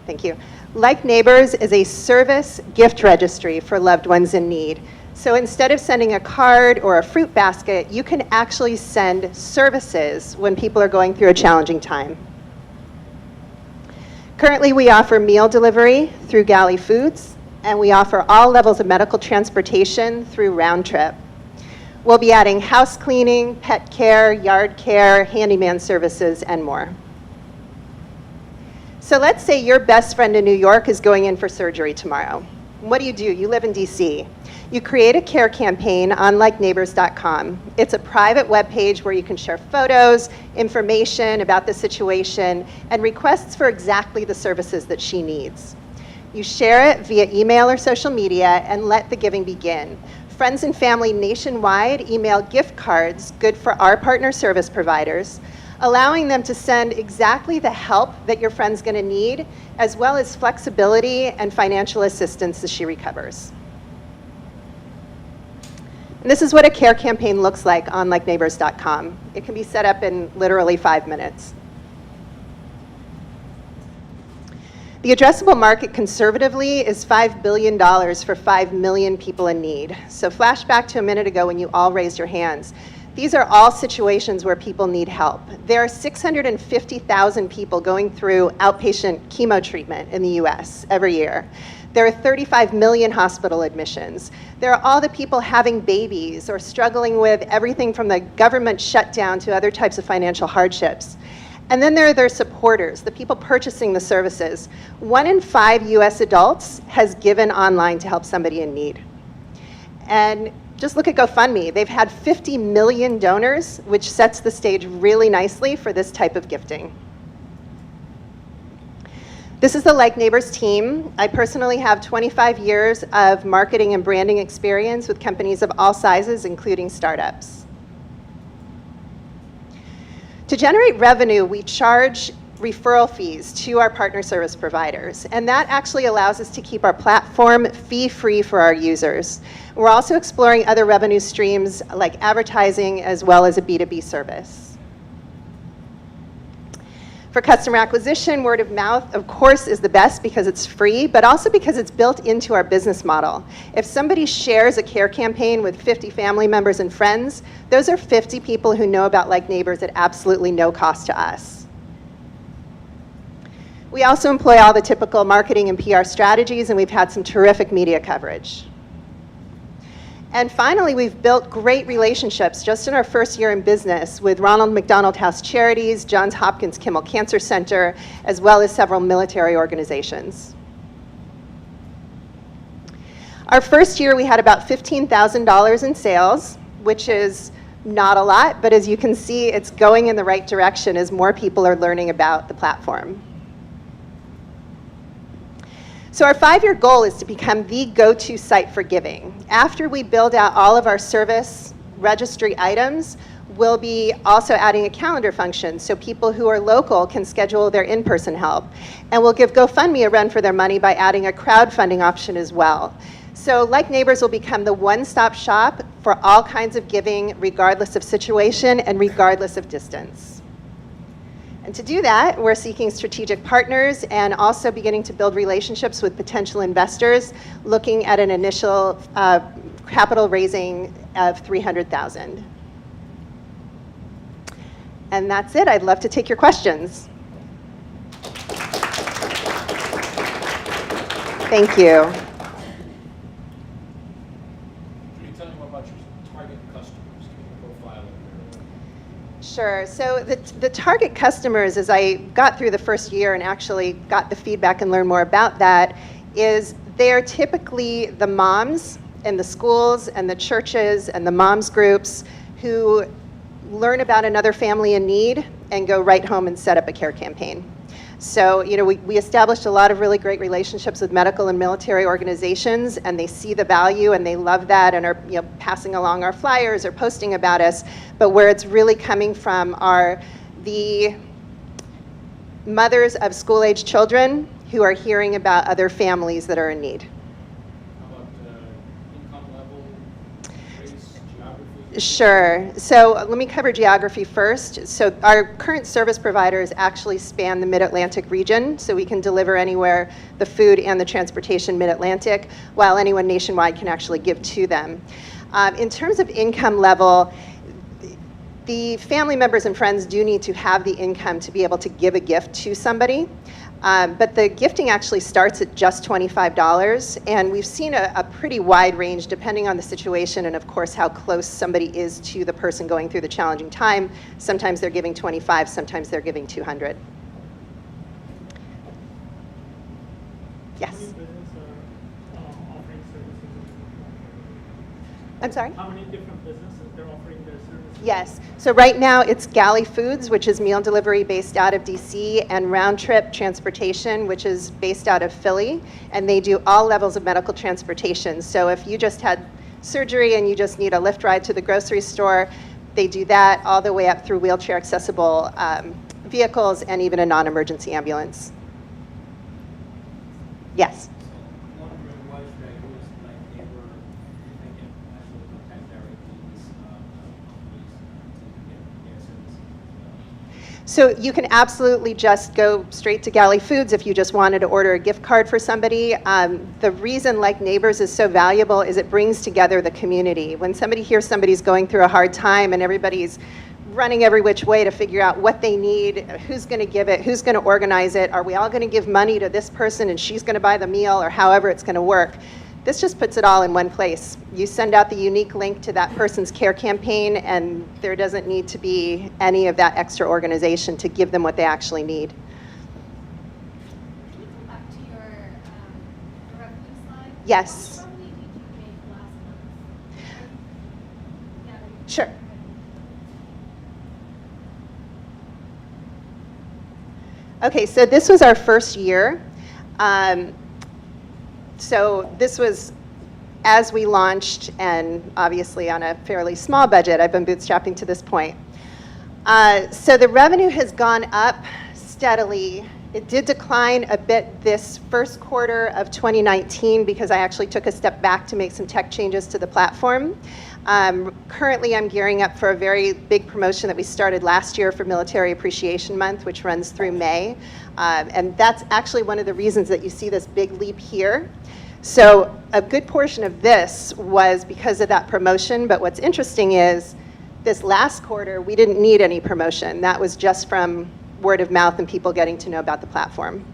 Thank you. Likeneighbors is a service gift registry for loved ones in need. So instead of sending a card or a fruit basket, you can actually send services when people are going through a challenging time. Currently, we offer meal delivery through Galley Foods, and we offer all levels of medical transportation through Round Trip. We'll be adding house cleaning, pet care, yard care, handyman services, and more. So let's say your best friend in New York is going in for surgery tomorrow. What do? You live in DC. You create a care campaign on Likeneighbors.com. It's a private web page where you can share photos, information about the situation, and requests for exactly the services that she needs. You share it via email or social media and let the giving begin. Friends and family nationwide email gift cards, good for our partner service providers, allowing them to send exactly the help that your friend's going to need, as well as flexibility and financial assistance as she recovers. And this is what a care campaign looks like on Likeneighbors.com. It can be set up in literally 5 minutes. The addressable market conservatively is $5 billion for 5 million people in need. So flashback to a minute ago when you all raised your hands. These are all situations where people need help. There are 650,000 people going through outpatient chemo treatment in the US every year. There are 35 million hospital admissions. There are all the people having babies or struggling with everything from the government shutdown to other types of financial hardships. And then there are their supporters, the people purchasing the services. 1 in 5 US adults has given online to help somebody in need. And just look at GoFundMe. They've had 50 million donors, which sets the stage really nicely for this type of gifting. This is the Likeneighbors team. I personally have 25 years of marketing and branding experience with companies of all sizes, including startups. To generate revenue, we charge referral fees to our partner service providers, and that actually allows us to keep our platform fee-free for our users. We're also exploring other revenue streams like advertising as well as a B2B service. For customer acquisition, word of mouth, of course, is the best because it's free, but also because it's built into our business model. If somebody shares a care campaign with 50 family members and friends, those are 50 people who know about Likeneighbors at absolutely no cost to us. We also employ all the typical marketing and PR strategies, and we've had some terrific media coverage. And finally, we've built great relationships just in our first year in business with Ronald McDonald House Charities, Johns Hopkins Kimmel Cancer Center, as well as several military organizations. Our first year, we had about $15,000 in sales, which is not a lot, but as you can see, it's going in the right direction as more people are learning about the platform. So our 5-year goal is to become the go-to site for giving. After we build out all of our service registry items, we'll be also adding a calendar function so people who are local can schedule their in-person help. And we'll give GoFundMe a run for their money by adding a crowdfunding option as well. So Likeneighbors will become the one-stop shop for all kinds of giving, regardless of situation and regardless of distance. And to do that, we're seeking strategic partners and also beginning to build relationships with potential investors, looking at an initial capital raising of $300,000. And that's it. I'd love to take your questions. Thank you. Can you tell me more about your target customers? Give me a profile of your... Sure. So the target customers, as I got through the first year and actually got the feedback and learned more about that, is they're typically the moms in the schools and the churches and the moms groups who learn about another family in need and go right home and set up a care campaign. So, we established a lot of really great relationships with medical and military organizations, and they see the value and they love that and are, passing along our flyers or posting about us. But where it's really coming from are the mothers of school-age children who are hearing about other families that are in need. How about income level, race, geography? Sure. So let me cover geography first. So our current service providers actually span the Mid-Atlantic region, so we can deliver anywhere the food and the transportation Mid-Atlantic, while anyone nationwide can actually give to them. In terms of income level, the family members and friends do need to have the income to be able to give a gift to somebody. But the gifting actually starts at just $25, and we've seen a pretty wide range depending on the situation and, of course, how close somebody is to the person going through the challenging time. Sometimes they're giving 25, sometimes they're giving 200. Yes? How many businesses are offering services? I'm sorry? How many different businesses they're offering their services? Yes. So right now it's Galley Foods, which is meal delivery based out of DC, and Round Trip Transportation, which is based out of Philly, and they do all levels of medical transportation. So if you just had surgery and you just need a lift ride to the grocery store, they do that all the way up through wheelchair accessible vehicles and even a non-emergency ambulance. Yes. Wondering why should I use Likeneighbors if I can actually contact directly these companies to get their services? So you can absolutely just go straight to Galley Foods if you just wanted to order a gift card for somebody. The reason Likeneighbors is so valuable is it brings together the community. When somebody hears somebody's going through a hard time and everybody's running every which way to figure out what they need, who's going to give it, who's going to organize it, are we all going to give money to this person and she's going to buy the meal, or however it's going to work. This just puts it all in one place. You send out the unique link to that person's care campaign, and there doesn't need to be any of that extra organization to give them what they actually need. Can you go back to your revenue slide? Yes. How much revenue did you make last month? Yeah. Sure. Okay, so this was our first year. So this was as we launched, and obviously on a fairly small budget. I've been bootstrapping to this point. So the revenue has gone up steadily. It did decline a bit this first quarter of 2019 because I actually took a step back to make some tech changes to the platform. Currently, I'm gearing up for a very big promotion that we started last year for Military Appreciation Month, which runs through May. And that's actually one of the reasons that you see this big leap here. So a good portion of this was because of that promotion, but what's interesting is this last quarter, we didn't need any promotion. That was just from word of mouth and people getting to know about the platform.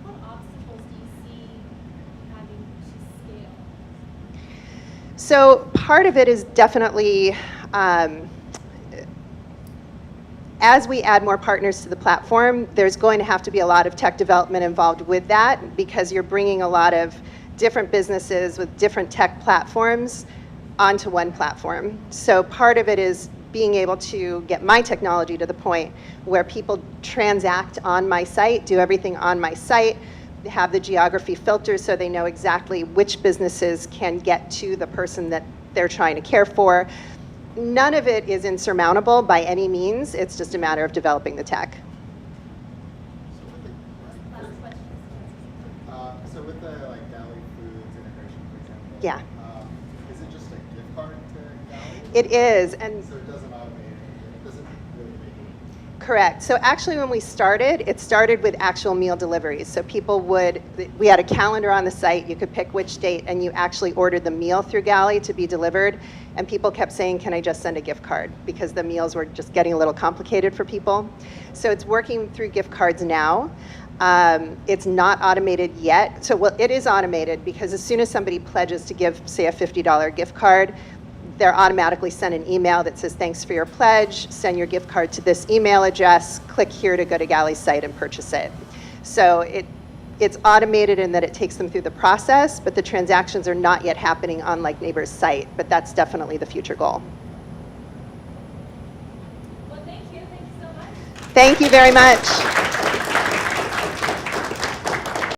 What obstacles do you see having to scale? So part of it is definitely, as we add more partners to the platform, there's going to have to be a lot of tech development involved with that because you're bringing a lot of different businesses with different tech platforms onto one platform. So part of it is being able to get my technology to the point where people transact on my site, do everything on my site, have the geography filters so they know exactly which businesses can get to the person that they're trying to care for. None of it is insurmountable by any means. It's just a matter of developing the tech. Last question. So with the like Galley Foods integration, for example, Yeah. Is it just a gift card to Galley? It is, and So it doesn't automate it. It doesn't really make it. correct. So actually when we started, it started with actual meal deliveries. So people would, we had a calendar on the site, you could pick which date, and you actually ordered the meal through Galley to be delivered. And people kept saying, can I just send a gift card? Because the meals were just getting a little complicated for people. So it's working through gift cards now. It's not automated yet. So well, it is automated because as soon as somebody pledges to give, say, a $50 gift card, they're automatically sent an email that says, thanks for your pledge, send your gift card to this email address, click here to go to Galley's site and purchase it. So it's automated in that it takes them through the process, but the transactions are not yet happening on Likeneighbors' site, but that's definitely the future goal. Well, thank you so much. Thank you very much.